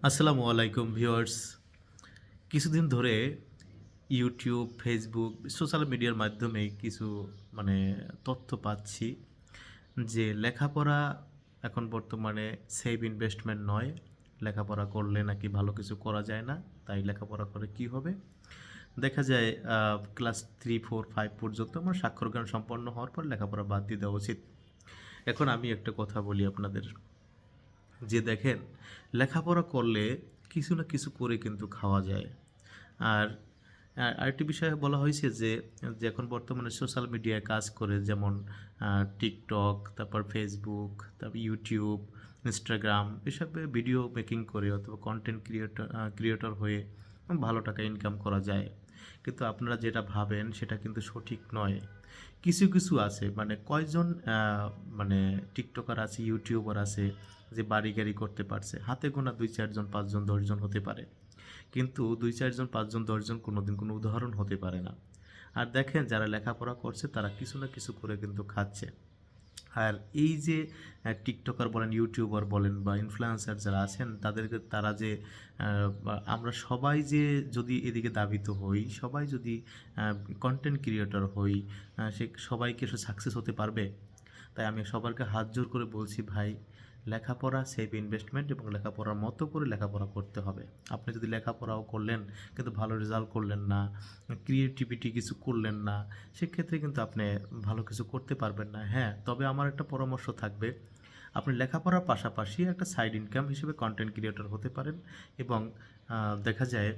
আসসালামু আলাইকুম ভিউয়ার্স। কিছুদিন ধরে ইউটিউব, ফেসবুক, সোশ্যাল মিডিয়ার মাধ্যমে কিছু মানে তথ্য পাচ্ছি যে লেখাপড়া এখন বর্তমানে সেভ ইনভেস্টমেন্ট নয়। লেখাপড়া করলে নাকি ভালো কিছু করা যায় না। তাই লেখাপড়া করে কি হবে? দেখা যায় ক্লাস 3, 4, 5 পর্যন্ত আমার স্বাক্ষর জ্ঞান সম্পন্ন হওয়ার পর লেখাপড়া বাদ দিয়ে দেওয়া উচিত। এখন আমি একটা কথা বলি আপনাদের যে দেখেন, লেখাপড়া করলে কিছু না কিছু করে কিন্তু খাওয়া যায়। আর আরেকটি বিষয়ে বলা হয়েছে যে এখন বর্তমানে সোশ্যাল মিডিয়ায় কাজ করে, যেমন টিকটক, তারপর ফেসবুক, তারপর ইউটিউব, ইনস্টাগ্রাম, এসবে ভিডিও মেকিং করে অথবা কন্টেন্ট ক্রিয়েটর হয়ে ভালো টাকা ইনকাম করা যায়। কিন্তু আপনারা যেটা ভাবেন সেটা কিন্তু সঠিক নয়। কিছু কিছু আছে, মানে কয়জন মানে টিকটকার আছে, ইউটিউবার আছে যে বাড়ি গাড়ি করতে পারছে, হাতে গোনা 2, 4 জন, 5 জন, 10 জন হতে পারে। কিন্তু 2, 4 জন, 5 জন, 10 জন কোনোদিন কোনো উদাহরণ হতে পারে না। আর দেখেন, যারা লেখাপড়া করছে তারা কিছু না কিছু করে কিন্তু খাচ্ছে। আর এই যে টিকটকার বলেন, ইউটিউবার বলেন বা ইনফ্লুয়েন্সার যারা আছেন, তারা যে আমরা সবাই যে যদি এদিকে ধাবিত হই, সবাই যদি কন্টেন্ট ক্রিয়েটর হই, সে সবাইকে সাকসেস হতে পারবে? তাই আমি সবারকে হাত জোর করে বলছি, ভাই, লেখাপড়া সেভ ইনভেস্টমেন্ট এবং লেখাপড়ার মতো করে লেখাপড়া করতে হবে। আপনি যদি লেখাপড়াও করলেন কিন্তু ভালো রেজাল্ট করলেন না, ক্রিয়েটিভিটি কিছু করলেন না, সেক্ষেত্রে কিন্তু আপনি ভালো কিছু করতে পারবেন না। হ্যাঁ, তবে আমার একটা পরামর্শ থাকবে, আপনি লেখাপড়ার পাশাপাশি একটা সাইড ইনকাম হিসেবে কন্টেন্ট ক্রিয়েটর হতে পারেন। এবং দেখা যায়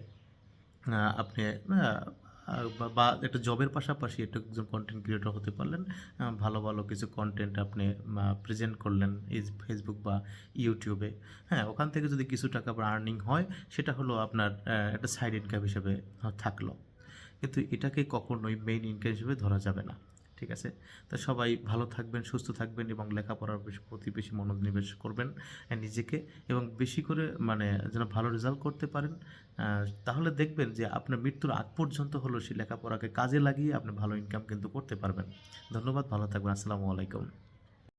আপনি বা একটা জবের পাশাপাশি একটা একজন কন্টেন্ট ক্রিয়েটর হতে পারলেন। ভালো ভালো কিছু কন্টেন্ট আপনি প্রেজেন্ট করলেন এই ফেসবুক বা ইউটিউবে। হ্যাঁ, ওখান থেকে যদি কিছু টাকা আর্নিং হয়, সেটা হলো আপনার একটা সাইড ইনকাম হিসেবে থাকলো। কিন্তু এটাকে কখনোই মেইন ইনকাম হিসেবে ধরা যাবে না। ঠিক আছে? তো সবাই ভালো থাকবেন, সুস্থ থাকবেন এবং লেখাপড়ার প্রতি বেশি মনোনিবেশ করবেন নিজেকে, এবং বেশি করে মানে যেন ভালো রেজাল্ট করতে পারেন। তাহলে দেখবেন যে আপনার মৃত্যুর আগ পর্যন্ত হলো সেই লেখাপড়াকে কাজে লাগিয়ে আপনি ভালো ইনকাম কিন্তু করতে পারবেন। ধন্যবাদ, ভালো থাকবেন। আসসালামু আলাইকুম।